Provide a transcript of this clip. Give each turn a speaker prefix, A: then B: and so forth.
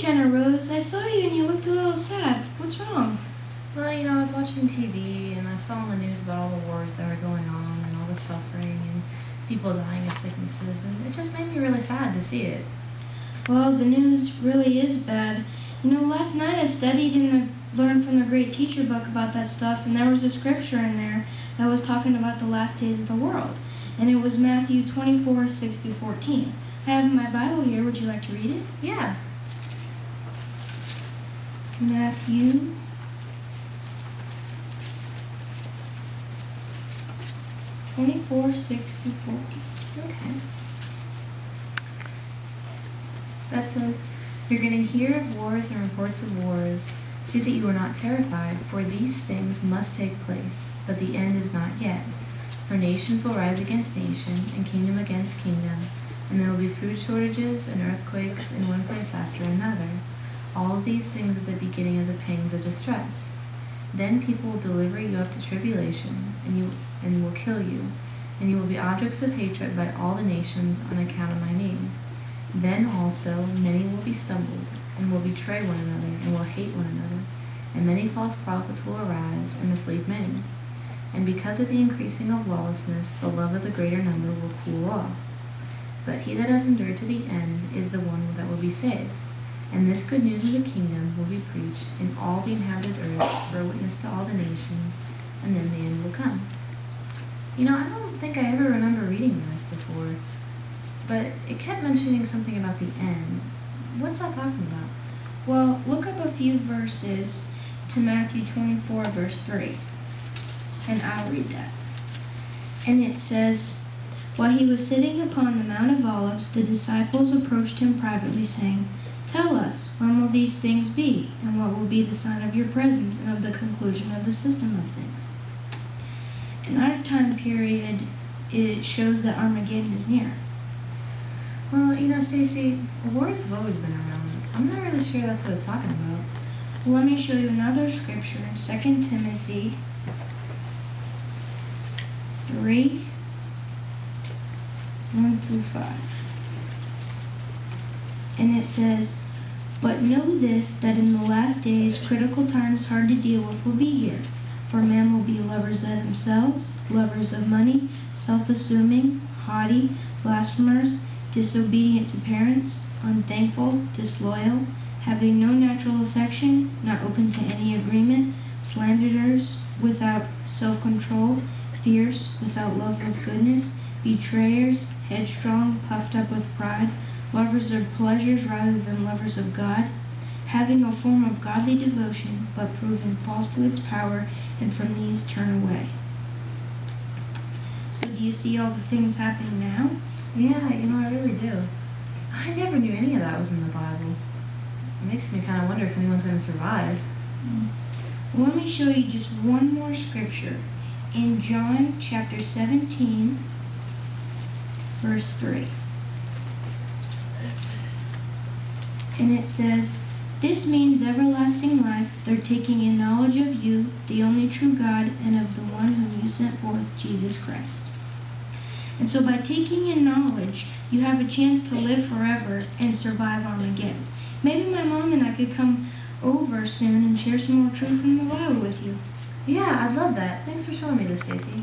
A: Jenna Rose, I saw you and you looked a little sad. What's wrong?
B: Well, I was watching TV and I saw on the news about all the wars that were going on and all the suffering and people dying of sicknesses, and it just made me really sad to see it.
A: Well, the news really is bad. Last night I studied and I learned from the Great Teacher book about that stuff, and there was a scripture in there that was talking about the last days of the world. And it was Matthew 24:6-14. I have my Bible here. Would you like to read it?
B: Yeah.
A: Matthew 24:6-14.
B: Okay. That says, "You're going to hear of wars and reports of wars. See that you are not terrified, for these things must take place, but the end is not yet. For nations will rise against nation, and kingdom against kingdom, and there will be food shortages and earthquakes in one place after another. All of these things are the beginning of the pangs of distress. Then people will deliver you up to tribulation, and will kill you, and you will be objects of hatred by all the nations on account of my name. Then also many will be stumbled, and will betray one another, and will hate one another, and many false prophets will arise and mislead many. And because of the increasing of lawlessness, the love of the greater number will cool off. But he that has endured to the end is the one that will be saved. And this good news of the kingdom will be preached in all the inhabited earth for a witness to all the nations, and then the end will come." I don't think I ever remember reading this before, but it kept mentioning something about the end. What's that talking about?
A: Well, look up a few verses to Matthew 24:3, and I'll read that. And it says, "While he was sitting upon the Mount of Olives, the disciples approached him privately, saying, 'Tell us, when will these things be, and what will be the sign of your presence and of the conclusion of the system of things?'" In our time period, it shows that Armageddon is near.
B: Well, Stacey, wars have always been around. I'm not really sure that's what it's talking about.
A: Well, let me show you another scripture in 2 Timothy 3:1-5. And it says, "But know this, that in the last days critical times hard to deal with will be here. For men will be lovers of themselves, lovers of money, self-assuming, haughty, blasphemers, disobedient to parents, unthankful, disloyal, having no natural affection, not open to any agreement, slanderers, without self-control, fierce, without love of goodness, betrayers, headstrong, puffed up with pride, lovers of pleasures rather than lovers of God, having a form of godly devotion, but proving false to its power, and from these turn away." So do you see all the things happening now?
B: Yeah, I really do. I never knew any of that was in the Bible. It makes me kind of wonder if anyone's going to survive.
A: Well, let me show you just one more scripture. In John chapter 17, verse 3. And it says, "This means everlasting life, their taking in knowledge of you, the only true God, and of the one whom you sent forth, Jesus Christ." And so by taking in knowledge, you have a chance to live forever and survive Armageddon. Maybe my mom and I could come over soon and share some more truth from the Bible with you.
B: Yeah, I'd love that. Thanks for showing me this, Stacey.